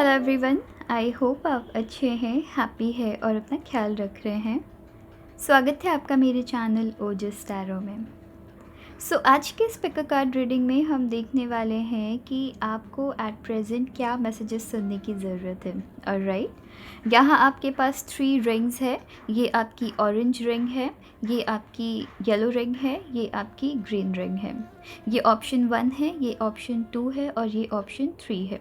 Hello everyone. I hope आप अच्छे हैं, हैप्पी है और अपना ख्याल रख रहे हैं। स्वागत है आपका मेरे चैनल ओजस टैरो में। आज के स्पीकर कार्ड रीडिंग में हम देखने वाले हैं कि आपको एट प्रेजेंट क्या मैसेजेस सुनने की ज़रूरत है। ऑलराइट, यहाँ आपके पास 3 रिंग्स है। ये आपकी ऑरेंज रिंग है, ये आपकी येलो रिंग है, ये आपकी ग्रीन रिंग है। ये ऑप्शन 1 है, ये ऑप्शन 2 है और ये ऑप्शन 3 है।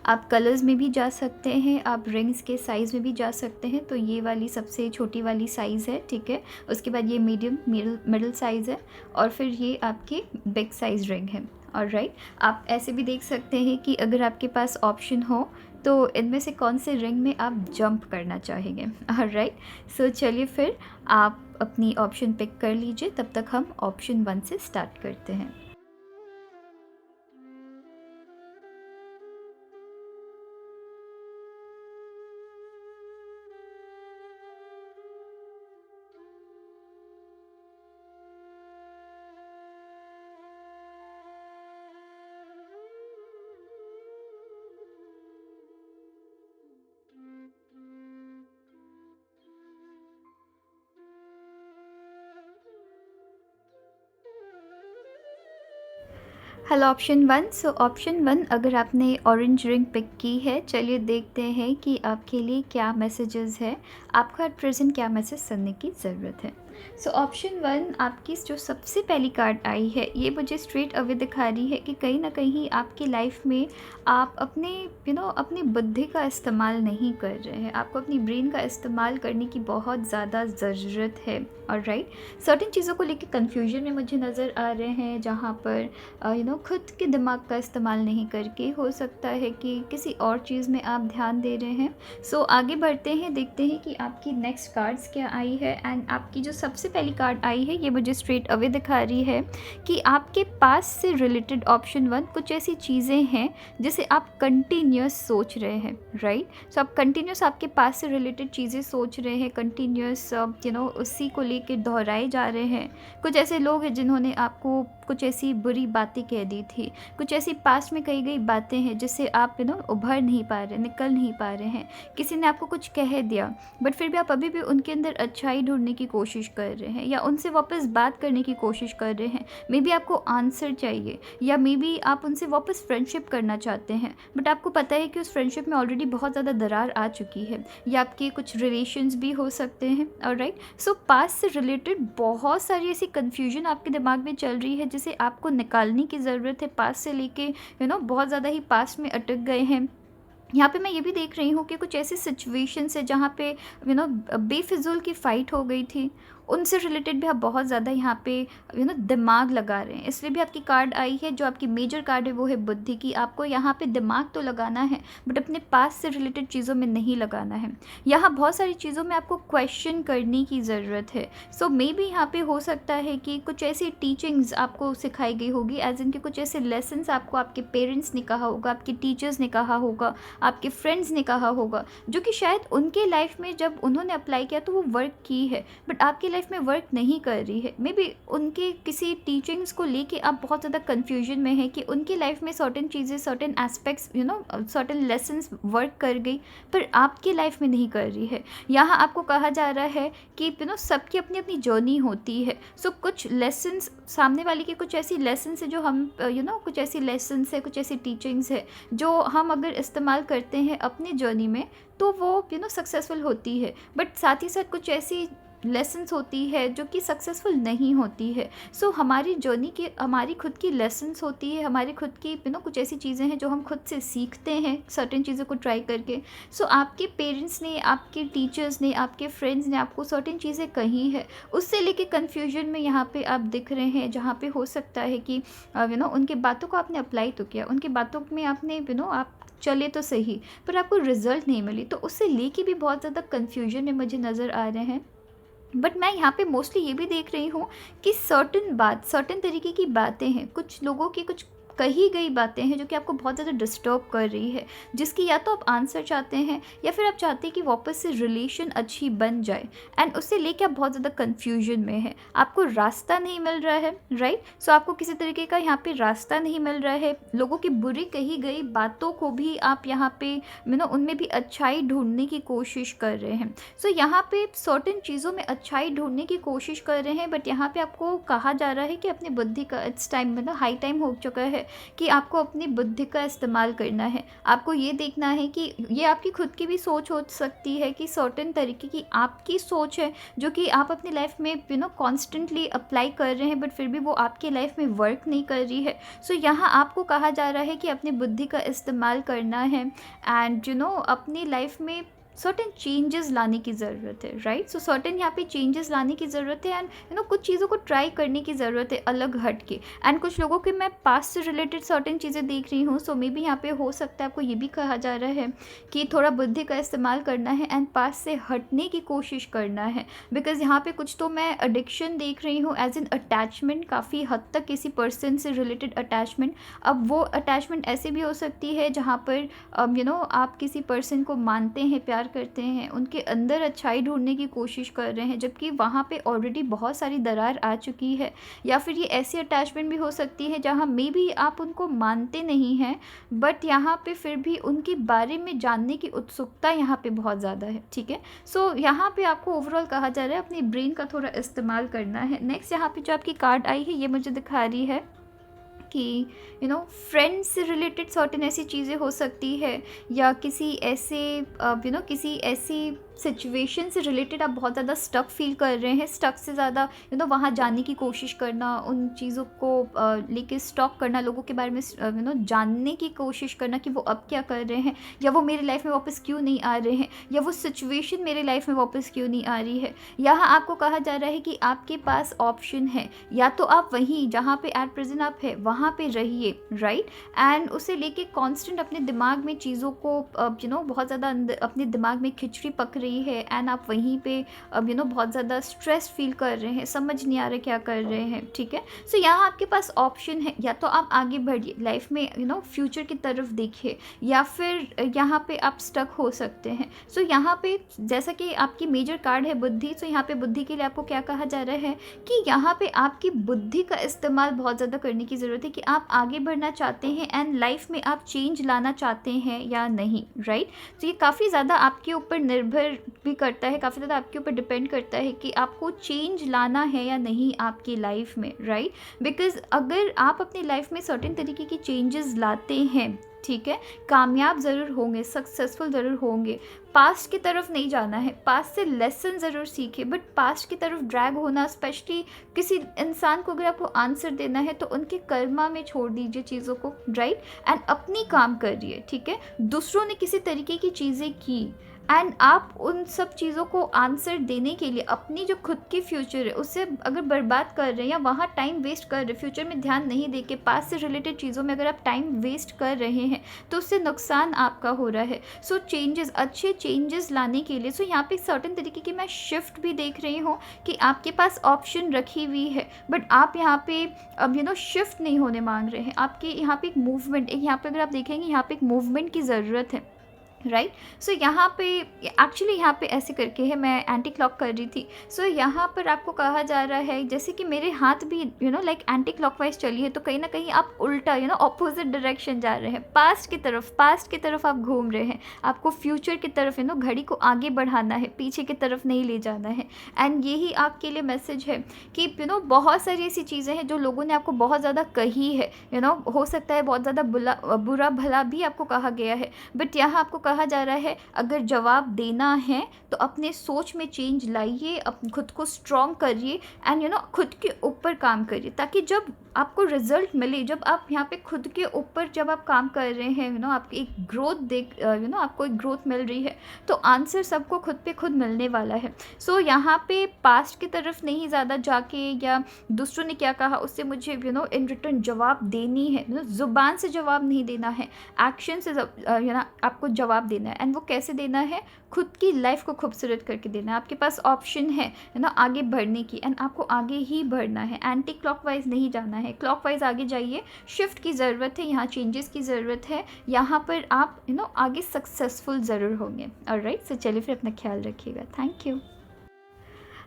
आप कलर्स में भी जा सकते हैं, आप रिंग्स के साइज़ में भी जा सकते हैं। तो ये वाली सबसे छोटी वाली साइज़ है, ठीक है। उसके बाद ये मीडियम मिडल साइज़ है और फिर ये आपकी बिग साइज़ रिंग है। ऑलराइट, आप ऐसे भी देख सकते हैं कि अगर आपके पास ऑप्शन हो तो इनमें से कौन से रिंग में आप जंप करना चाहेंगे। ऑलराइट, चलिए फिर आप अपनी ऑप्शन पिक कर लीजिए, तब तक हम ऑप्शन 1 से स्टार्ट करते हैं। Hello option 1। ऑप्शन 1, अगर आपने ऑरेंज रिंग पिक की है, चलिए देखते हैं कि आपके लिए क्या मैसेजेस है, आपको एट प्रेजेंट क्या मैसेज सुनने की ज़रूरत है। ऑप्शन 1, आपकी जो सबसे पहली कार्ड आई है, ये मुझे स्ट्रेट अवे दिखा रही है कि कहीं ना कहीं आपकी लाइफ में आप अपने अपनी बुद्धि का इस्तेमाल नहीं कर रहे हैं। आपको अपनी ब्रेन का इस्तेमाल करने की बहुत ज़्यादा ज़रूरत है। ऑलराइट, सर्टेन चीज़ों को लेकर कन्फ्यूजन में मुझे नज़र आ रहे हैं, जहाँ पर खुद के दिमाग का इस्तेमाल नहीं करके हो सकता है कि किसी और चीज़ में आप ध्यान दे रहे हैं। आगे बढ़ते हैं, देखते हैं कि आपकी नेक्स्ट कार्ड्स क्या आई है। एंड आपकी जो सबसे पहली कार्ड आई है, ये मुझे स्ट्रेट अवे दिखा रही है कि आपके पास से रिलेटेड ऑप्शन 1 कुछ ऐसी चीज़ें हैं जिसे आप कंटिन्यूस सोच रहे हैं। राइट, आप कंटिन्यूस आपके पास से रिलेटेड चीज़ें सोच रहे हैं, कंटिन्यूस उसी को लेकर दोहराए जा रहे हैं। कुछ ऐसे लोग हैं जिन्होंने आपको कुछ ऐसी बुरी बातें कह दी थी, कुछ ऐसी पास्ट में कही गई बातें हैं जिससे आप उभर नहीं पा रहे, निकल नहीं पा रहे हैं। किसी ने आपको कुछ कह दिया बट फिर भी आप अभी भी उनके अंदर अच्छाई ढूंढने की कोशिश कर रहे हैं या उनसे वापस बात करने की कोशिश कर रहे हैं। मे बी आपको आंसर चाहिए या मे बी आप उनसे वापस फ्रेंडशिप करना चाहते हैं, बट आपको पता है कि उस फ्रेंडशिप में ऑलरेडी बहुत ज़्यादा दरार आ चुकी है, या आपके कुछ रिलेशंस भी हो सकते हैं। ऑलराइट, पास्ट से रिलेटेड बहुत सारी ऐसी कन्फ्यूजन आपके दिमाग में चल रही है जिसे आपको निकालने की ज़रूरत है। पास्ट से लेके बहुत ज़्यादा ही पास्ट में अटक गए हैं। यहाँ पे मैं ये भी देख रही हूँ कि कुछ ऐसी सिचुएशंस है जहाँ पे बेफिजूल की फ़ाइट हो गई थी, उनसे रिलेटेड भी आप बहुत ज़्यादा यहाँ पे दिमाग लगा रहे हैं। इसलिए भी आपकी कार्ड आई है, जो आपकी मेजर कार्ड है वो है बुद्धि की। आपको यहाँ पे दिमाग तो लगाना है बट अपने पास से रिलेटेड चीज़ों में नहीं लगाना है। यहाँ बहुत सारी चीज़ों में आपको क्वेश्चन करने की ज़रूरत है। मे बी यहाँ पे हो सकता है कि कुछ ऐसी टीचिंग्स आपको सिखाई गई होगी, एज इन के कुछ ऐसे लेसन्स आपको आपके पेरेंट्स ने कहा होगा, आपके टीचर्स ने कहा होगा, आपके फ्रेंड्स ने कहा होगा, जो कि शायद उनके लाइफ में जब उन्होंने अप्लाई किया तो वो वर्क की है बट आपकी लाइफ में वर्क नहीं कर रही है। मे बी उनके किसी टीचिंग्स को लेके आप बहुत ज़्यादा कन्फ्यूजन में हैं कि उनकी लाइफ में सर्टेन चीज़ें, certain aspects, certain lessons work कर गई पर आपकी लाइफ में नहीं कर रही है। यहाँ आपको कहा जा रहा है कि सबकी अपनी अपनी जर्नी होती है। कुछ लेसन्स, सामने वाले के कुछ ऐसी लेसन्स है जो हम कुछ ऐसी लेसन्स है, कुछ ऐसी टीचिंग्स है जो हम अगर इस्तेमाल करते हैं अपनी जर्नी में तो वो सक्सेसफुल होती है। बट साथ ही साथ कुछ ऐसी लेसन्स होती है जो कि सक्सेसफुल नहीं होती है। हमारी जर्नी की हमारी खुद की लेसन्स होती है, हमारी खुद की कुछ ऐसी चीज़ें हैं जो हम खुद से सीखते हैं सर्टेन चीज़ों को ट्राई करके। आपके पेरेंट्स ने, आपके टीचर्स ने, आपके फ्रेंड्स ने आपको सर्टेन चीज़ें कही है, उससे लेके कन्फ्यूजन में यहाँ पे आप दिख रहे हैं, जहाँ पे हो सकता है कि उनके बातों को आपने अप्लाई तो किया, उनकी बातों में आपने आप चले तो सही पर आपको रिजल्ट नहीं मिली, तो उससे लेके भी बहुत ज़्यादा कन्फ्यूजन में मुझे नज़र आ रहे हैं। बट मैं यहाँ पे मोस्टली ये भी देख रही हूँ कि सर्टेन तरीके की बातें हैं, कुछ लोगों की कुछ कही गई बातें हैं जो कि आपको बहुत ज़्यादा डिस्टर्ब कर रही है, जिसकी या तो आप आंसर चाहते हैं या फिर आप चाहते हैं कि वापस से रिलेशन अच्छी बन जाए, एंड उससे लेके आप बहुत ज़्यादा कन्फ्यूजन में है, आपको रास्ता नहीं मिल रहा है, राइट। सो आपको किसी तरीके का यहाँ पे रास्ता नहीं मिल रहा है, लोगों की बुरी कही गई बातों को भी आप यहाँ पे उनमें भी अच्छाई ढूंढने की कोशिश कर रहे हैं। सो यहाँ पे सर्टेन चीज़ों में अच्छाई ढूंढने की कोशिश कर रहे हैं, बट यहाँ पे आपको कहा जा रहा है कि अपनी बुद्धि का इट्स टाइम हाई टाइम हो चुका है कि आपको अपनी बुद्धि का इस्तेमाल करना है। आपको ये देखना है कि ये आपकी खुद की भी सोच हो सकती है कि सर्टेन तरीके की आपकी सोच है जो कि आप अपनी लाइफ में कॉन्स्टेंटली अप्लाई कर रहे हैं, बट फिर भी वो आपकी लाइफ में वर्क नहीं कर रही है। सो यहाँ आपको कहा जा रहा है कि अपनी बुद्धि का इस्तेमाल करना है, एंड अपनी लाइफ में सर्टेन चेंजेस लाने की ज़रूरत है, राइट। सो सर्टेन यहाँ पे चेंजेस लाने की ज़रूरत है, एंड कुछ चीज़ों को ट्राई करने की ज़रूरत है अलग हट के। एंड कुछ लोगों के मैं पास्ट से रिलेटेड सर्टेन चीज़ें देख रही हूँ, सो मे बी यहाँ पे हो सकता है आपको ये भी कहा जा रहा है कि थोड़ा बुद्धि का इस्तेमाल करना है एंड पास्ट से हटने की कोशिश करना है, बिकॉज यहाँ पे कुछ तो मैं एडिक्शन देख रही हूँ एज एन अटैचमेंट, काफ़ी हद तक किसी पर्सन से रिलेटेड अटैचमेंट। अब वो अटैचमेंट ऐसे भी हो सकती है जहाँ पर आप किसी पर्सन को मानते हैं, प्यार करते हैं, उनके अंदर अच्छाई ढूंढने की कोशिश कर रहे हैं, जबकि वहाँ पे ऑलरेडी बहुत सारी दरार आ चुकी है। या फिर ये ऐसी अटैचमेंट भी हो सकती है जहाँ मे बी आप उनको मानते नहीं हैं, बट यहाँ पे फिर भी उनके बारे में जानने की उत्सुकता यहाँ पे बहुत ज़्यादा है, ठीक है। सो यहाँ पे आपको ओवरऑल कहा जा रहा है अपने ब्रेन का थोड़ा इस्तेमाल करना है। नेक्स्ट यहाँ पे जो आपकी कार्ड आई है ये मुझे दिखा रही है कि फ्रेंड्स से रिलेटेड सर्टेन ऐसी चीज़ें हो सकती है, या किसी ऐसे किसी ऐसी सिचुएशन से रिलेटेड आप बहुत ज़्यादा स्टक फील कर रहे हैं। स्टक से ज़्यादा वहाँ जाने की कोशिश करना, उन चीज़ों को लेके स्टॉक करना, लोगों के बारे में जानने की कोशिश करना कि वो अब क्या कर रहे हैं, या वो मेरी लाइफ में वापस क्यों नहीं आ रहे हैं, या वो सिचुएशन मेरी लाइफ में वापस क्यों नहीं आ रही है। यहाँ आपको कहा जा रहा है कि आपके पास ऑप्शन है, या तो आप वहीं जहाँ पे एट प्रेजेंट आप है वहाँ पे रहिए, राइट, एंड उसे लेके कॉन्स्टेंट अपने दिमाग में चीज़ों को बहुत ज़्यादा अपने दिमाग में खिचड़ी पक रही है, एंड आप वहीं पे अब बहुत ज़्यादा स्ट्रेस फील कर रहे हैं, समझ नहीं आ रहा क्या कर रहे हैं, ठीक है। सो यहाँ आपके पास ऑप्शन है, या तो आप आगे बढ़िए लाइफ में फ्यूचर की तरफ देखिए, या फिर यहाँ पे आप स्टक हो सकते हैं। सो यहाँ पे जैसा कि आपकी मेजर कार्ड है बुद्धि, सो यहाँ पे बुद्धि के लिए आपको क्या कहा जा रहा है कि यहाँ पे आपकी बुद्धि का इस्तेमाल बहुत ज़्यादा करने की ज़रूरत है कि आप आगे बढ़ना चाहते हैं एंड लाइफ में आप चेंज लाना चाहते हैं या नहीं, राइट। तो ये काफ़ी ज़्यादा आपके ऊपर निर्भर भी करता है, काफ़ी ज़्यादा आपके ऊपर डिपेंड करता है कि आपको चेंज लाना है या नहीं आपकी लाइफ में, राइट। बिकॉज अगर आप अपनी लाइफ में सर्टेन तरीके की चेंजेस लाते हैं, ठीक है, कामयाब ज़रूर होंगे, सक्सेसफुल ज़रूर होंगे। पास्ट की तरफ नहीं जाना है, पास्ट से लेसन ज़रूर सीखे, बट पास्ट की तरफ ड्रैग होना, स्पेशली किसी इंसान को अगर आपको आंसर देना है तो उनके कर्मा में छोड़ दीजिए चीज़ों को, राइट, एंड अपनी काम करिए, ठीक है। दूसरों ने किसी तरीके की चीज़ें की एंड आप उन सब चीज़ों को आंसर देने के लिए अपनी जो खुद की फ्यूचर है उससे अगर बर्बाद कर रहे हैं या वहाँ टाइम वेस्ट कर रहे हैं, फ्यूचर में ध्यान नहीं दे के पास से रिलेटेड चीज़ों में अगर आप टाइम वेस्ट कर रहे हैं तो उससे नुकसान आपका हो रहा है। सो चेंजेस, अच्छे चेंजेस लाने के लिए यहाँ पे एक सर्टेन तरीके की मैं शिफ्ट भी देख रही हूँ कि आपके पास ऑप्शन रखी हुई है, बट आप यहाँ पे अब शिफ्ट नहीं होने मांग रहे हैं। आपके यहाँ पे एक मूवमेंट, यहाँ पे अगर आप देखेंगे यहाँ पे एक मूवमेंट की ज़रूरत है, राइट। सो यहाँ पे एक्चुअली यहाँ पे ऐसे करके है, मैं एंटी क्लॉक कर रही थी। सो यहाँ पर आपको कहा जा रहा है जैसे कि मेरे हाथ भी लाइक एंटी क्लॉकवाइज चली है, तो कहीं ना कहीं आप उल्टा ऑपोजिट डायरेक्शन जा रहे हैं, पास्ट की तरफ आप घूम रहे हैं। आपको फ्यूचर की तरफ घड़ी को आगे बढ़ाना है, पीछे की तरफ नहीं ले जाना है। एंड यही आपके लिए मैसेज है कि बहुत सारी ऐसी चीज़ें हैं जो लोगों ने आपको बहुत ज़्यादा कही है, हो सकता है बहुत ज़्यादा बुरा भला भी आपको कहा गया है, बट यहाँ आपको कहा जा रहा है अगर जवाब देना है तो अपने सोच में चेंज लाइए, खुद को स्ट्रॉन्ग करिए एंड खुद के ऊपर काम करिए, ताकि जब आपको रिजल्ट मिले, जब आप यहाँ पे खुद के ऊपर जब आप काम कर रहे हैं आपकी एक ग्रोथ देख आपको एक ग्रोथ मिल रही है, तो आंसर सबको खुद पे खुद मिलने वाला है। सो यहाँ पे पास्ट की तरफ नहीं ज़्यादा जाके या दूसरों ने क्या कहा उससे मुझे इन रिटर्न जवाब देनी है, ज़ुबान से जवाब नहीं देना है, एक्शन से आपको जवाब जवाब देना है, एंड वो कैसे देना है, खुद की लाइफ को खूबसूरत करके देना है। आपके पास ऑप्शन है ना आगे बढ़ने की, एंड आपको आगे ही बढ़ना है, एंटी क्लॉकवाइज नहीं जाना है, क्लॉकवाइज आगे जाइए। शिफ्ट की ज़रूरत है, यहाँ चेंजेस की ज़रूरत है, यहाँ पर आप आगे सक्सेसफुल ज़रूर होंगे। ऑलराइट, सो चलिए फिर अपना ख्याल रखिएगा। Thank you.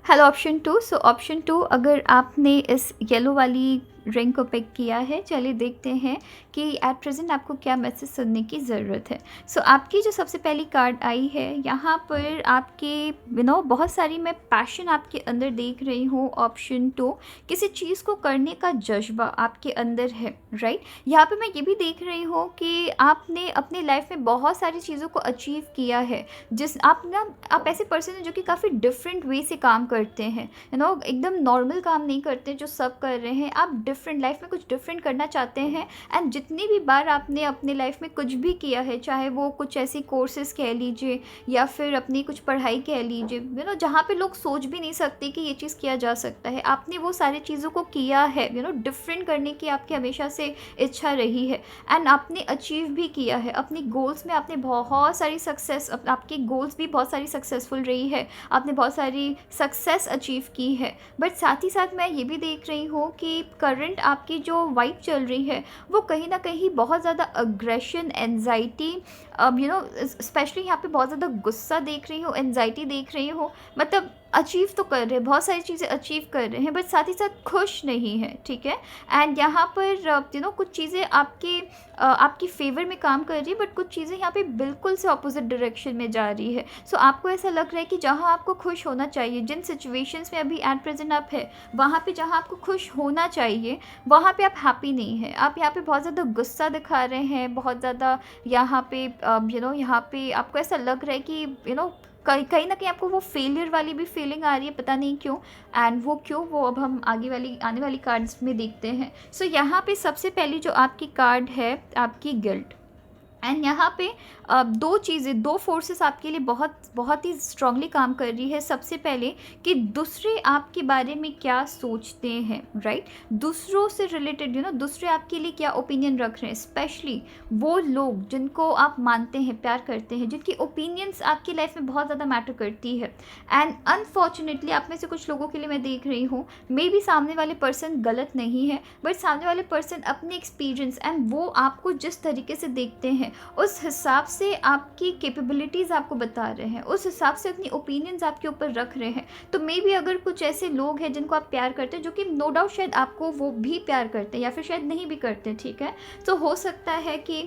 Hello option 2। So option 2, अगर आपने इस येलो वाली रिंग को पिक किया है, चलिए देखते हैं कि एट प्रेजेंट आपको क्या मैसेज सुनने की ज़रूरत है। सो आपकी जो सबसे पहली कार्ड आई है, यहाँ पर आपके बहुत सारी मैं पैशन आपके अंदर देख रही हूँ। ऑप्शन 2, किसी चीज़ को करने का जज्बा आपके अंदर है, राइट। यहाँ पे मैं ये भी देख रही हूँ कि आपने अपनी लाइफ में बहुत सारी चीज़ों को अचीव किया है। आप ऐसे पर्सन हैं जो कि काफ़ी डिफरेंट वे से काम करते हैं, एकदम नॉर्मल काम नहीं करते जो सब कर रहे हैं। आप डिफरेंट लाइफ में कुछ डिफरेंट करना चाहते हैं, एंड जितनी भी बार आपने अपनी लाइफ में कुछ भी किया है, चाहे वो कुछ ऐसी कोर्सेज कह लीजिए या फिर अपनी कुछ पढ़ाई कह लीजिए, जहाँ पे लोग सोच भी नहीं सकते कि ये चीज़ किया जा सकता है, आपने वो सारी चीज़ों को किया है। डिफरेंट करने की आपकी हमेशा से इच्छा रही है, एंड आपने अचीव भी किया है अपनी गोल्स में। आपने बहुत सारी सक्सेस, आपकी गोल्स भी बहुत सारी सक्सेसफुल रही है, आपने बहुत सारी सक्सेस अचीव की है। बट साथ ही साथ मैं ये भी देख रही हूँ कि करंट आपकी जो वाइब चल रही है वो कहीं ना कहीं बहुत ज़्यादा अग्रेशन, एनजाइटी, स्पेशली यहाँ पे बहुत ज़्यादा गुस्सा देख रही हूँ, एनजाइटी देख रही हूँ। मतलब अचीव तो कर रहे हैं, बहुत सारी चीज़ें अचीव कर रहे हैं, बट साथ ही साथ खुश नहीं है, ठीक है। एंड यहाँ पर कुछ चीज़ें आपकी फेवर में काम कर रही है, बट कुछ चीज़ें यहाँ पे बिल्कुल से ऑपोजिट डायरेक्शन में जा रही है। सो आपको ऐसा लग रहा है कि जहाँ आपको खुश होना चाहिए, जिन सिचुएशंस में अभी एट प्रेजेंट आप है, वहाँ पे जहाँ आपको खुश होना चाहिए वहाँ पे आप हैप्पी नहीं है। आप यहाँ पे बहुत ज़्यादा गुस्सा दिखा रहे हैं, बहुत ज़्यादा यहाँ पे यहाँ पे आपको ऐसा लग रहा है कि कहीं ना कहीं आपको वो फेलियर वाली भी फीलिंग आ रही है, पता नहीं क्यों। एंड वो क्यों, वो अब हम आने वाली कार्ड्स में देखते हैं। सो यहाँ पे सबसे पहली जो आपकी कार्ड है, आपकी गिल्ट। एंड यहाँ पे दो फोर्सेस आपके लिए बहुत ही स्ट्रांगली काम कर रही है। सबसे पहले कि दूसरे आपके बारे में क्या सोचते हैं, राइट। दूसरों से रिलेटेड दूसरे आपके लिए क्या ओपिनियन रख रहे हैं, स्पेशली वो लोग जिनको आप मानते हैं, प्यार करते हैं, जिनकी ओपिनियंस आपकी लाइफ में बहुत ज़्यादा मैटर करती है। एंड अनफॉर्चुनेटली आप में से कुछ लोगों के लिए मैं देख रही हूँ, मे बी सामने वाले पर्सन गलत नहीं है, बट सामने वाले पर्सन अपने एक्सपीरियंस एंड वो आपको जिस तरीके से देखते हैं उस हिसाब से आपकी कैपेबिलिटीज़ आपको बता रहे हैं, उस हिसाब से अपनी ओपिनियंस आपके ऊपर रख रहे हैं। तो मे बी अगर कुछ ऐसे लोग हैं जिनको आप प्यार करते हैं, जो कि नो डाउट शायद आपको वो भी प्यार करते हैं या फिर शायद नहीं भी करते, ठीक है। तो हो सकता है कि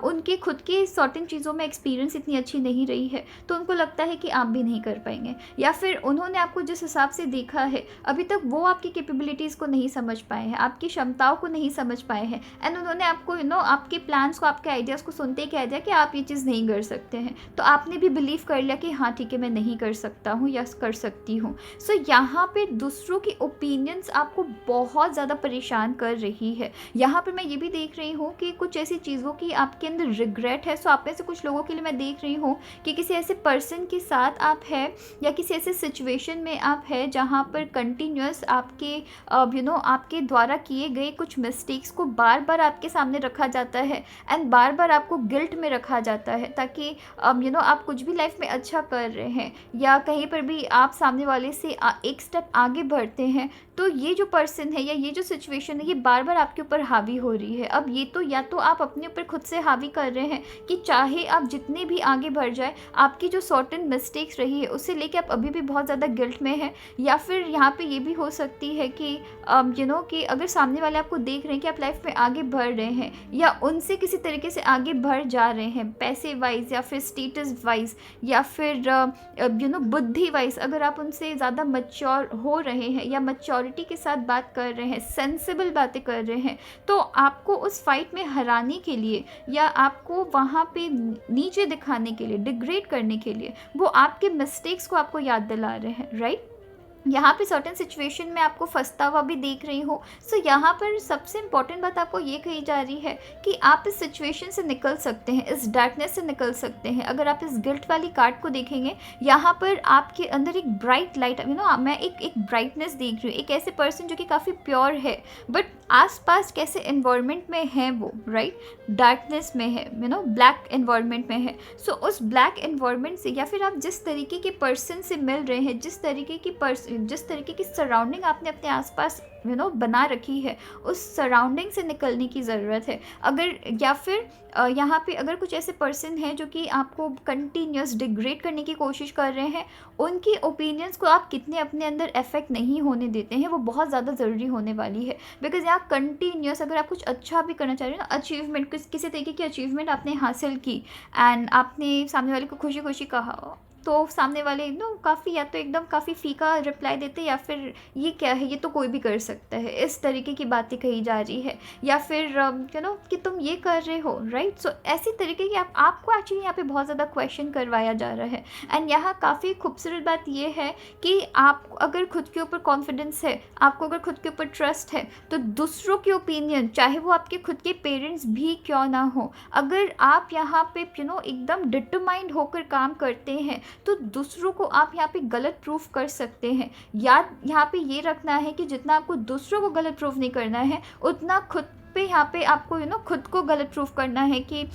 उनके खुद की सर्टेन चीज़ों में एक्सपीरियंस इतनी अच्छी नहीं रही है, तो उनको लगता है कि आप भी नहीं कर पाएंगे, या फिर उन्होंने आपको जिस हिसाब से देखा है अभी तक वो आपकी कैपेबिलिटीज़ को नहीं समझ पाए हैं, आपकी क्षमताओं को नहीं समझ पाए हैं, एंड उन्होंने आपको आपके प्लान्स को, आपके आइडियाज़ को सुनते ही कह दिया कि आप ये चीज़ नहीं कर सकते हैं। तो आपने भी बिलीव कर लिया कि हाँ ठीक है, मैं नहीं कर सकता हूँ या कर सकती हूँ। सो यहाँ पे दूसरों की ओपिनियंस आपको बहुत ज़्यादा परेशान कर रही है। यहाँ पर मैं ये भी देख रही हूँ कि कुछ ऐसी चीज़ों की आपके अंदर रिग्रेट है। सो आप में से कुछ लोगों के लिए मैं देख रही हूँ कि किसी ऐसे पर्सन के साथ आप है या किसी ऐसे सिचुएशन में आप है जहाँ पर कंटिन्यूस आपके आपके द्वारा किए गए कुछ मिस्टेक्स को बार बार आपके सामने रखा जाता है, एंड बार बार आपको गिल्ट में रखा जाता है, ताकि आप कुछ भी लाइफ में अच्छा कर रहे हैं या कहीं पर भी आप सामने वाले से एक स्टेप आगे बढ़ते हैं, तो ये जो पर्सन है या ये जो सिचुएशन है ये बार बार आपके ऊपर हावी हो रही है। अब ये तो या तो आप अपने ऊपर खुद से हावी कर रहे हैं कि चाहे आप जितने भी आगे बढ़ जाए, आपकी जो सर्टेन मिस्टेक्स रही है उससे लेके आप अभी भी बहुत ज़्यादा गिल्ट में हैं, या फिर यहाँ पे ये भी हो सकती है कि कि अगर सामने वाले आपको देख रहे हैं कि आप लाइफ में आगे बढ़ रहे हैं या उनसे किसी तरीके से आगे बढ़ जा रहे हैं, पैसे वाइज या फिर स्टेटस वाइज या फिर बुद्धि वाइज, अगर आप उनसे ज़्यादा मैच्योर हो रहे हैं या मैच्योरिटी के साथ बात कर रहे हैं, सेंसिबल बातें कर रहे हैं, तो आपको उस फाइट में हराने के लिए या आपको वहाँ पे नीचे दिखाने के लिए, डिग्रेड करने के लिए वो आपके मिस्टेक्स को आपको याद दिला रहे हैं, राइट। यहाँ पे सर्टेन सिचुएशन में आपको फँसता हुआ भी देख रही हो। सो यहाँ पर सबसे इम्पोर्टेंट बात आपको ये कही जा रही है कि आप इस सिचुएशन से निकल सकते हैं, इस डार्कनेस से निकल सकते हैं। अगर आप इस गिल्ट वाली कार्ड को देखेंगे, यहाँ पर आपके अंदर एक ब्राइट लाइट, मैं एक ब्राइटनेस देख रही हूँ, एक ऐसे पर्सन जो कि काफ़ी प्योर है, बट आसपास कैसे एनवायरनमेंट में है वो, राइट, डार्कनेस में है, ब्लैक एनवायरनमेंट में है। सो उस ब्लैक एनवायरनमेंट से, या फिर आप जिस तरीके के पर्सन से मिल रहे हैं, जिस तरीके की सराउंडिंग आपने अपने आसपास बना रखी है, उस सराउंडिंग से निकलने की ज़रूरत है। अगर, या फिर यहाँ पे अगर कुछ ऐसे पर्सन हैं जो कि आपको कंटिन्यूस डिग्रेड करने की कोशिश कर रहे हैं, उनकी ओपिनियंस को आप कितने अपने अंदर इफेक्ट नहीं होने देते हैं, वो बहुत ज़्यादा ज़रूरी होने वाली है। बिकॉज यहाँ कंटिन्यूस अगर आप कुछ अच्छा भी करना चाह रहे हो ना, अचीवमेंट, किसी तरीके की अचीवमेंट आपने हासिल की एंड आपने सामने वाले को खुशी खुशी कहा, तो सामने वाले काफ़ी, या तो एकदम काफ़ी फीका रिप्लाई देते, या फिर ये क्या है, ये तो कोई भी कर सकता है, इस तरीके की बातें कही जा रही है, या फिर कि तुम ये कर रहे हो, राइट। सो ऐसी तरीके की आपको एक्चुअली यहाँ पे बहुत ज़्यादा क्वेश्चन करवाया जा रहा है। एंड यहाँ काफ़ी खूबसूरत बात ये है कि आप अगर खुद के ऊपर कॉन्फिडेंस है, आपको अगर खुद के ऊपर ट्रस्ट है, तो दूसरों की ओपिनियन, चाहे वो आपके खुद के पेरेंट्स भी क्यों ना हो, अगर आप यहाँ पे एकदम डिटरमाइंड होकर काम करते हैं, तो दूसरों को आप यहाँ पे गलत प्रूफ कर सकते हैं। याद यहाँ पे ये रखना है कि जितना आपको दूसरों को गलत प्रूफ नहीं करना है, उतना खुद पे यहाँ पे आपको खुद को गलत प्रूफ करना है कि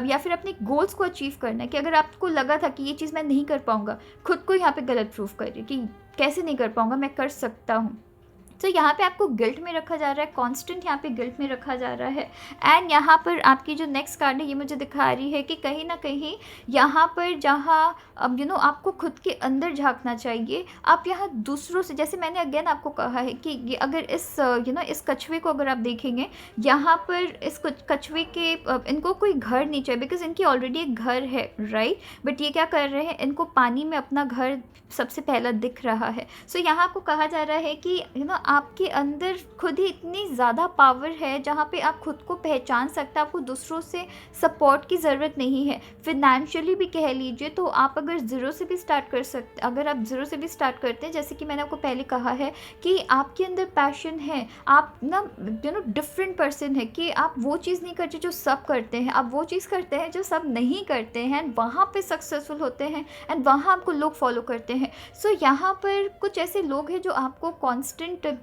या फिर अपने गोल्स को अचीव करना है। कि अगर आपको लगा था कि ये चीज़ मैं नहीं कर पाऊँगा, खुद को यहाँ पे गलत प्रूफ करिए कि कैसे नहीं कर पाऊँगा, मैं कर सकता हूँ। तो यहाँ पे आपको गिल्ट में रखा जा रहा है, कांस्टेंट यहाँ पे गिल्ट में रखा जा रहा है। एंड यहाँ पर आपकी जो नेक्स्ट कार्ड है, ये मुझे दिखा रही है कि कहीं ना कहीं यहाँ पर जहाँ आपको खुद के अंदर झांकना चाहिए, आप यहाँ दूसरों से, जैसे मैंने अगेन आपको कहा है कि ये अगर इस कछुए को अगर आप देखेंगे, यहाँ पर इस कछुए के इनको कोई घर नहीं चाहिए, बिकॉज इनकी ऑलरेडी एक घर है, राइट। बट ये क्या कर रहे हैं, इनको पानी में अपना घर सबसे पहला दिख रहा है। सो यहाँ आपको कहा जा रहा है कि आपके अंदर खुद ही इतनी ज़्यादा पावर है जहाँ पे आप खुद को पहचान सकते हैं, आपको दूसरों से सपोर्ट की ज़रूरत नहीं है। फिनेंशियली भी कह लीजिए तो आप अगर ज़ीरो से भी स्टार्ट कर सकते, अगर आप ज़ीरो से भी स्टार्ट करते हैं, जैसे कि मैंने आपको पहले कहा है कि आपके अंदर पैशन है, आप डिफरेंट पर्सन है, कि आप वो चीज़ नहीं करते जो सब करते हैं, आप वो चीज़ करते हैं जो सब नहीं करते हैं, वहाँ पे सक्सेसफुल होते हैं एंड वहाँ आपको लोग फॉलो करते हैं। सो यहाँ पर कुछ ऐसे लोग हैं जो आपको कॉन्स्टेंट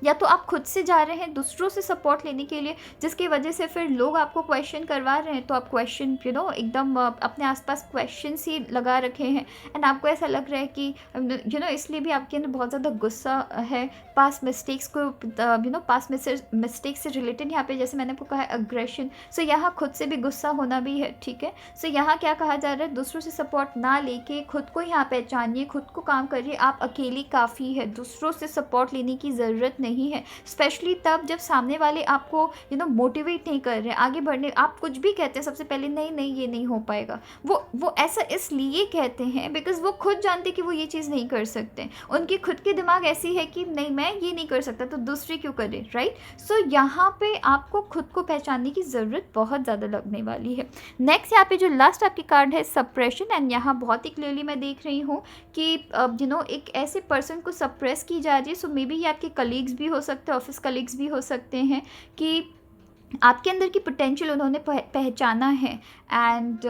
या तो आप खुद से जा रहे हैं दूसरों से सपोर्ट लेने के लिए, जिसकी वजह से फिर लोग आपको क्वेश्चन करवा रहे हैं, तो आप क्वेश्चन एकदम अपने आसपास क्वेश्चन ही लगा रखे हैं एंड आपको ऐसा लग रहा है कि इसलिए भी आपके अंदर बहुत ज़्यादा गुस्सा है पास्ट मिस्टेक्स को, पास्ट मिस्टेक्स से रिलेटेड। यहाँ पे जैसे मैंने आपको कहा है अग्रेशन, सो यहाँ खुद से भी गुस्सा होना भी है, ठीक है। सो यहाँ क्या कहा जा रहा है, दूसरों से सपोर्ट ना लेके खुद को यहाँ पहचानिए, खुद को काम करिए, आप अकेली काफ़ी है, दूसरों से सपोर्ट लेने की ज़रूरत नहीं है। स्पेशली तब जब सामने वाले आपको मोटिवेट नहीं कर रहे हैं आगे बढ़ने, आप कुछ भी कहते हैं सबसे पहले नहीं ये नहीं हो पाएगा, वो ऐसा इसलिए कहते हैं बिकॉज वो खुद जानते कि वो ये चीज़ नहीं कर सकते, उनकी खुद की दिमाग ऐसी है कि नहीं मैं ये नहीं कर सकता तो दूसरे क्यों करे, राइट। सो यहाँ पे आपको खुद को पहचानने की ज़रूरत बहुत ज़्यादा लगने वाली है। नेक्स्ट यहाँ पे जो लास्ट आपकी कार्ड है सप्रेशन, एंड यहाँ बहुत ही क्लियरली मैं देख रही हूँ कि एक ऐसे पर्सन को सप्रेस की जा रही है। सो मे बी ये आपके कलीग्स भी हो सकते हैं, ऑफिस कलीग्स भी हो सकते हैं, कि आपके अंदर की पोटेंशियल उन्होंने पहचाना है एंड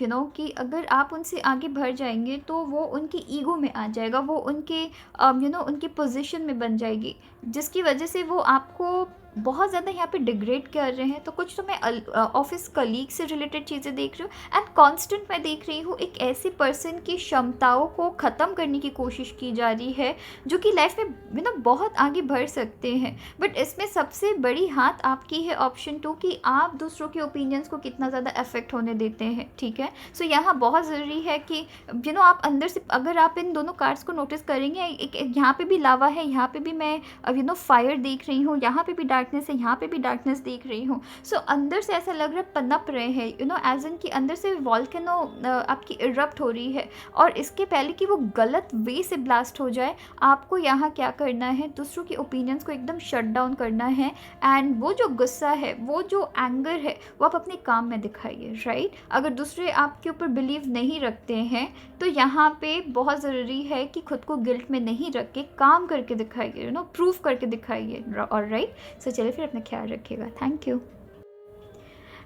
कि अगर आप उनसे आगे बढ़ जाएंगे तो वो उनकी ईगो में आ जाएगा, वो उनके उनकी पोजीशन में बन जाएगी, जिसकी वजह से वो आपको बहुत ज़्यादा यहाँ पे डिग्रेड कर रहे हैं। तो कुछ तो मैं ऑफिस कलीग से रिलेटेड चीज़ें देख रही हूँ एंड कांस्टेंट मैं देख रही हूँ एक ऐसे पर्सन की क्षमताओं को ख़त्म करने की कोशिश की जा रही है जो कि लाइफ में बहुत आगे बढ़ सकते हैं। बट इसमें सबसे बड़ी हाथ आपकी है, ऑप्शन 2, कि आप दूसरों के ओपिनियंस को कितना ज़्यादा अफेक्ट होने देते हैं, ठीक है। सो यहाँ बहुत ज़रूरी है कि आप अंदर से, अगर आप इन दोनों कार्ड्स को नोटिस करेंगे, एक यहाँ पे भी लावा है, यहाँ पे भी मैं फायर देख रही हूँ, यहाँ पे भी डार्कनेस है, यहाँ पे भी डार्कनेस देख रही हूँ। सो अंदर से ऐसा लग रहा है पनप रहे हैं, एज इन कि अंदर से वॉल्केनो आपकी इरप्ट हो रही है। और इसके पहले कि वो गलत वे से ब्लास्ट हो जाए, आपको यहाँ क्या करना है, दूसरों की ओपिनियंस को एकदम शट डाउन करना है। एंड वो जो गुस्सा है, वो जो एंगर है, वो आप अपने काम में दिखाइए, राइट। अगर दूसरे आपके ऊपर बिलीव नहीं रखते हैं तो यहाँ पे बहुत ज़रूरी है कि खुद को गिल्ट में नहीं रख के काम करके दिखाइए, प्रूव करके दिखाइए, और राइट। सो चलिए फिर अपना ख्याल रखिएगा। Thank you.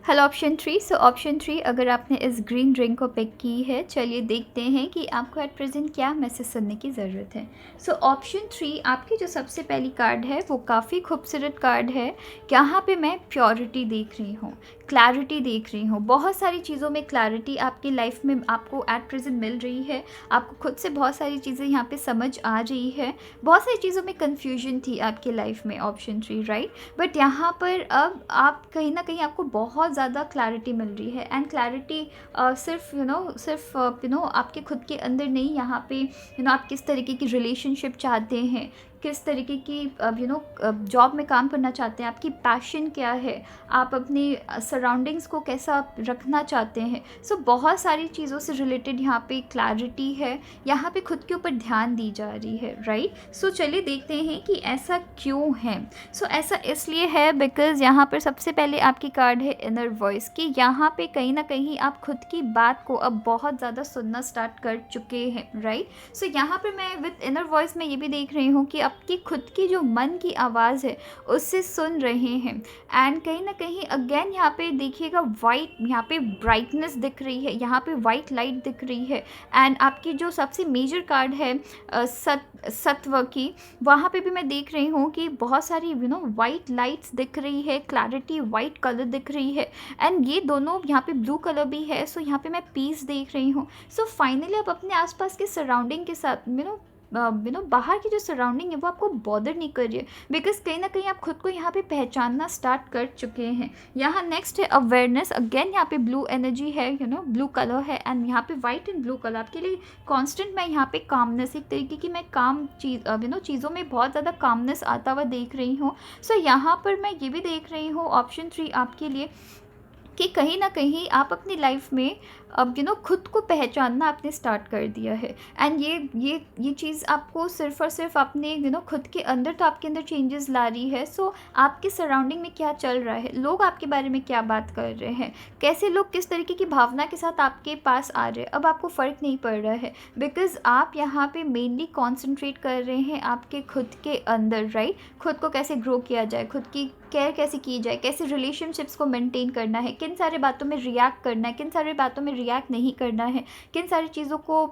Hello option 3। So option 3, अगर आपने इस ग्रीन ड्रिंक को पिक की है, चलिए देखते हैं कि आपको एट प्रेजेंट क्या मैसेज सुनने की ज़रूरत है। सो ऑप्शन 3, आपकी जो सबसे पहली कार्ड है वो काफ़ी खूबसूरत कार्ड है। यहाँ पे मैं प्योरिटी देख रही हूँ, क्लैरिटी देख रही हूँ। बहुत सारी चीज़ों में क्लैरिटी आपकी लाइफ में आपको एट प्रेजेंट मिल रही है। आपको खुद से बहुत सारी चीज़ें यहाँ पे समझ आ रही है। बहुत सारी चीज़ों में कन्फ्यूजन थी आपकी लाइफ में, ऑप्शन 3, राइट। बट यहाँ पर अब आप कहीं ना कहीं आपको बहुत ज़्यादा क्लैरिटी मिल रही है। एंड क्लैरिटी सिर्फ आपके खुद के अंदर नहीं, यहाँ पे आप किस तरीके की रिलेशनशिप चाहते हैं, किस तरीके की जॉब में काम करना चाहते हैं, आपकी पैशन क्या है, आप अपनी सराउंडिंग्स को कैसा रखना चाहते हैं। सो बहुत सारी चीज़ों से रिलेटेड यहाँ पे क्लैरिटी है, यहाँ पे खुद के ऊपर ध्यान दी जा रही है, राइट। सो चलिए देखते हैं कि ऐसा क्यों है। सो ऐसा इसलिए है बिकॉज़ यहाँ पर सबसे पहले आपकी कार्ड है इनर वॉइस की। यहाँ पे कहीं ना कहीं आप खुद की बात को अब बहुत ज़्यादा सुनना स्टार्ट कर चुके हैं, राइट। सो यहाँ पर मैं विद इनर वॉइस में ये भी देख रही हूँ कि आपकी खुद की जो मन की आवाज़ है उससे सुन रहे हैं। एंड कहीं ना कहीं अगेन यहाँ पे देखिएगा वाइट, यहाँ पे ब्राइटनेस दिख रही है, यहाँ पे वाइट लाइट दिख रही है। एंड आपकी जो सबसे मेजर कार्ड है सत्व की, वहाँ पे भी मैं देख रही हूँ कि बहुत सारी वाइट लाइट्स दिख रही है, क्लैरिटी, वाइट कलर दिख रही है। एंड ये दोनों यहाँ पे ब्लू कलर भी है। सो यहाँ पे मैं पीस देख रही हूँ। सो फाइनली आप अपने आसपास के सराउंडिंग के साथ बाहर की जो सराउंडिंग है वो आपको बॉदर नहीं कर रही है, बिकॉज कहीं ना कहीं आप खुद को यहाँ पे पहचानना स्टार्ट कर चुके हैं। यहाँ नेक्स्ट है अवेयरनेस। अगेन यहाँ पे ब्लू एनर्जी है, ब्लू कलर है। एंड यहाँ पे वाइट एंड ब्लू कलर आपके लिए कांस्टेंट। मैं यहाँ पे कामनेस, एक तरीके की मैं काम चीज़ों में बहुत ज़्यादा कामनेस आता हुआ देख रही हूँ। सो यहाँ पर मैं ये भी देख रही हूँ ऑप्शन 3 आपके लिए कि कहीं ना कहीं आप अपनी लाइफ में अब खुद को पहचानना आपने स्टार्ट कर दिया है। एंड ये चीज़ आपको सिर्फ और सिर्फ अपने खुद के अंदर, तो आपके अंदर चेंजेस ला रही है। सो आपके सराउंडिंग में क्या चल रहा है, लोग आपके बारे में क्या बात कर रहे हैं, कैसे लोग किस तरीके की भावना के साथ आपके पास आ रहे हैं, अब आपको फ़र्क नहीं पड़ रहा है। बिकॉज़ आप यहाँ पे मेनली कॉन्सेंट्रेट कर रहे हैं आपके खुद के अंदर, राइट। खुद को कैसे ग्रो किया जाए, खुद की केयर कैसे की जाए, कैसे रिलेशनशिप्स को मेंटेन करना है, किन सारे बातों में रिएक्ट करना है, किन सारी बातों में रिएक्ट नहीं करना है, किन सारी चीज़ों को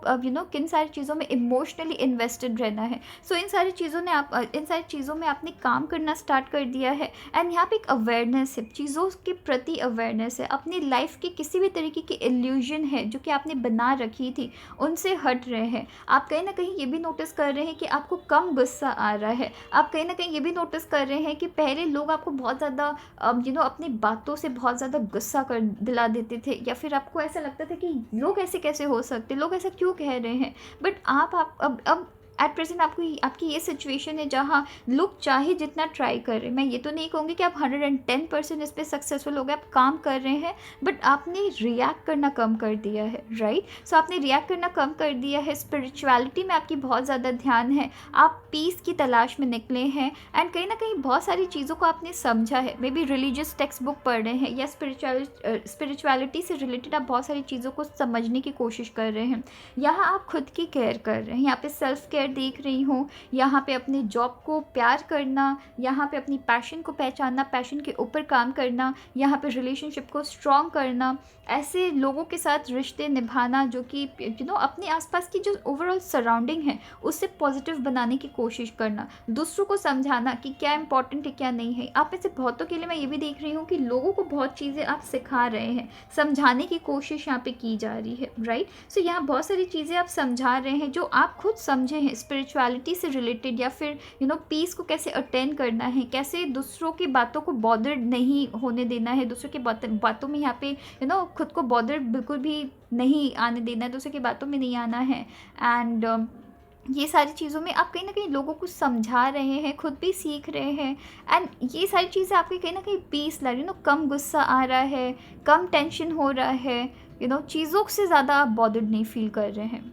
किन सारी चीज़ों में इमोशनली इन्वेस्टेड रहना है। सो इन सारी चीज़ों में आपने काम करना स्टार्ट कर दिया है। एंड यहाँ पे एक अवेयरनेस है, चीज़ों के प्रति अवेयरनेस है। अपनी लाइफ की किसी भी तरीके की इल्यूजन है जो कि आपने बना रखी थी, उनसे हट रहे हैं। आप कहीं ना कहीं ये भी नोटिस कर रहे हैं कि आपको कम गुस्सा आ रहा है। आप कहीं ना कहीं ये भी नोटिस कर रहे हैं कि पहले लोग आपको बहुत ज़्यादा अपनी बातों से बहुत ज़्यादा गुस्सा कर दिला देते थे, या फिर आपको ऐसा लगता था कि लोग ऐसे कैसे हो सकते, लोग ऐसा क्यों कह रहे हैं। बट आप अब एट प्रेजेंट आपकी ये सिचुएशन है जहाँ लोग चाहे जितना ट्राई कर रहे हैं। मैं ये तो नहीं कहूँगी कि आप 110% इस पर सक्सेसफुल हो गए, आप काम कर रहे हैं, बट आपने रिएक्ट करना कम कर दिया है, राइट। सो आपने रिएक्ट करना कम कर दिया है। स्पिरिचुअलिटी में आपकी बहुत ज़्यादा ध्यान है, आप पीस की तलाश में निकले हैं। एंड कहीं ना कहीं बहुत सारी चीज़ों को आपने समझा है, may be religious text book पढ़ रहे हैं, या स्पिरिचुअलिटी से रिलेटेड आप बहुत सारी चीज़ों को समझने की कोशिश कर रहे हैं। यहाँ आप खुद की केयर कर रहे हैं, यहाँ पे सेल्फ केयर देख रही हूँ। यहाँ पे अपने जॉब को प्यार करना, यहाँ पे अपनी पैशन को पहचानना, पैशन के ऊपर काम करना, यहाँ पे रिलेशनशिप को स्ट्रॉन्ग करना, ऐसे लोगों के साथ रिश्ते निभाना जो कि अपने आसपास की जो ओवरऑल सराउंडिंग है उससे पॉजिटिव बनाने की कोशिश करना, दूसरों को समझाना कि क्या इंपॉर्टेंट है क्या नहीं है। आप में से बहुतों के लिए मैं ये भी देख रही हूँ कि लोगों को बहुत चीज़ें आप सिखा रहे हैं, समझाने की कोशिश यहाँ पे की जा रही है, राइट। सो यहाँ बहुत सारी चीज़ें आप समझा रहे हैं जो आप खुद समझे हैं, स्पिरिचुअलिटी से रिलेटेड, या फिर पीस को कैसे अटेंड करना है, कैसे दूसरों की बातों को बॉदर नहीं होने देना है, दूसरों की बातों में यहाँ पे खुद को बॉदर बिल्कुल भी नहीं आने देना है, दूसरों की बातों में नहीं आना है। एंड ये सारी चीज़ों में आप कहीं न कहीं लोगों को समझा रहे हैं, खुद भी सीख रहे हैं, एंड ये सारी चीज़ें आपके कहीं न कहीं पीस ला रही कम गुस्सा आ रहा है, कम टेंशन हो रहा है, चीज़ों से ज़्यादा आप बॉदर्ड नहीं फ़ील कर रहे हैं।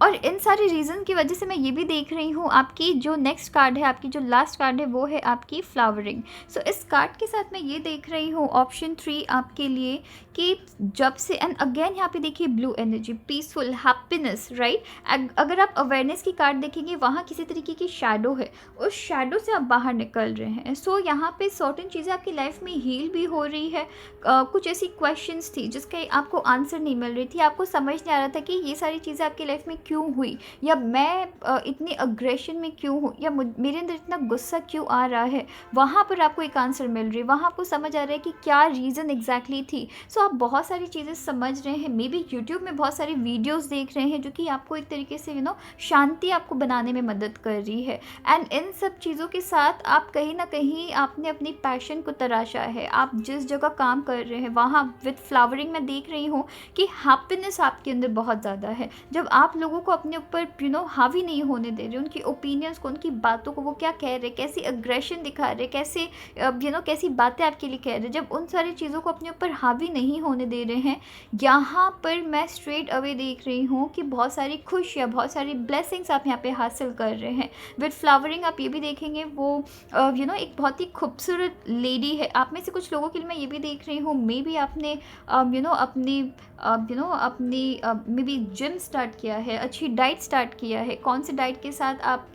और इन सारे रीज़न की वजह से मैं ये भी देख रही हूँ, आपकी जो नेक्स्ट कार्ड है, आपकी जो लास्ट कार्ड है, वो है आपकी फ्लावरिंग। सो इस कार्ड के साथ मैं ये देख रही हूँ ऑप्शन 3 आपके लिए, कि जब से, एंड अगेन यहाँ पे देखिए blue energy, peaceful, happiness, right. अगर आप अवेयरनेस की कार्ड देखेंगे, वहाँ किसी तरीके की शैडो है, उस शैडो से आप बाहर निकल रहे हैं। सो यहाँ पे सर्टेन चीज़ें आपकी लाइफ में हील भी हो रही है। कुछ ऐसी क्वेश्चंस थी जिसके आपको आंसर नहीं मिल रही थी, आपको समझ नहीं आ रहा था कि ये सारी चीज़ें आपकी लाइफ में क्यों हुई, या मैं इतनी अग्रेशन में क्यों हूँ, या मेरे अंदर इतना गुस्सा क्यों आ रहा है। वहाँ पर आपको एक आंसर मिल रही है, वहाँ आपको समझ आ रहा है कि क्या रीज़न एग्जैक्टली थी। सो आप बहुत सारी चीज़ें समझ रहे हैं, मे बी यूट्यूब में बहुत सारी वीडियोस देख रहे हैं जो कि आपको एक तरीके से शांति आपको बनाने में मदद कर रही है। एंड इन सब चीज़ों के साथ आप कहीं ना कहीं आपने अपनी पैशन को तराशा है, आप जिस जगह काम कर रहे हैं वहाँ विद फ्लावरिंग मैं देख रही हूँ कि हैप्पीनेस आपके अंदर बहुत ज़्यादा है। जब आप लोगों को अपने ऊपर हावी नहीं होने दे रहे, उनकी ओपिनियंस को, उनकी बातों को, वो क्या कह रहे, कैसी अग्रेशन दिखा रहे, कैसे कैसी बातें आपके लिए कह रहे, जब उन सारी चीज़ों को अपने ऊपर हावी नहीं होने दे रहे हैं, यहाँ पर मैं स्ट्रेट अवे देख रही हूँ कि बहुत सारी खुशियाँ, बहुत सारी ब्लेसिंग्स आप यहाँ पे हासिल कर रहे हैं। विद फ्लावरिंग आप ये भी देखेंगे, वो एक बहुत ही खूबसूरत लेडी है। आप में से कुछ लोगों के लिए मैं ये भी देख रही हूँ, मे बी आपने अपनी अपनी मे बी जिम स्टार्ट किया है, अच्छी डाइट स्टार्ट किया है। कौन सी डाइट के साथ आप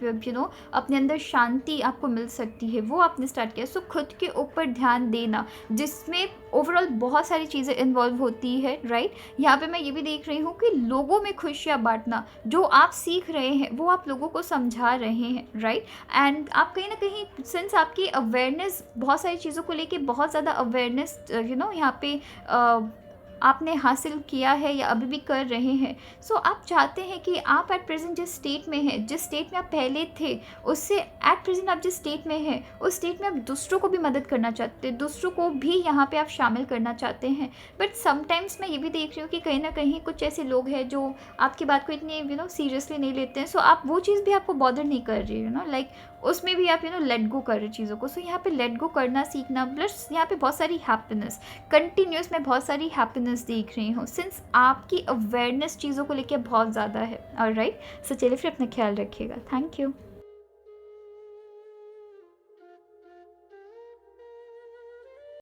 अपने अंदर शांति आपको मिल सकती है, वो आपने स्टार्ट किया। सो खुद के ऊपर ध्यान देना, जिसमें ओवरऑल बहुत सारी चीज़ें इन्वॉल्व होती है, राइट। यहाँ पे मैं ये भी देख रही हूँ कि लोगों में खुशियाँ बांटना, जो आप सीख रहे हैं वो आप लोगों को समझा रहे हैं, राइट। एंड आप कहीं ना कहीं, सिंस आपकी अवेयरनेस, बहुत सारी चीज़ों को लेके बहुत ज़्यादा अवेयरनेस यहाँ पे आपने हासिल किया है या अभी भी कर रहे हैं। सो आप चाहते हैं कि आप एट प्रेजेंट जिस स्टेट में हैं, जिस स्टेट में आप पहले थे, उससे एट प्रेजेंट आप जिस स्टेट में हैं, उस स्टेट में आप दूसरों को भी मदद करना चाहते हैं, दूसरों को भी यहाँ पे आप शामिल करना चाहते हैं। बट समटाइम्स मैं ये भी देख रही हूँ कि कहीं ना कहीं कुछ ऐसे लोग हैं जो आपकी बात को इतनी सीरियसली नहीं लेते हैं। सो आप वो चीज़ भी आपको बॉदर नहीं कर रही है लाइक उसमें भी आप लेट गो कर रहे चीज़ों को। सो यहाँ पे लेट गो करना सीखना, प्लस यहाँ पे बहुत सारी हैप्पीनेस, कंटिन्यूस मैं बहुत सारी हैप्पीनेस देख रही हूँ, सिंस आपकी अवेयरनेस चीज़ों को लेकर बहुत ज़्यादा है। ऑलराइट, सो चलिए फिर अपना ख्याल रखिएगा। Thank you.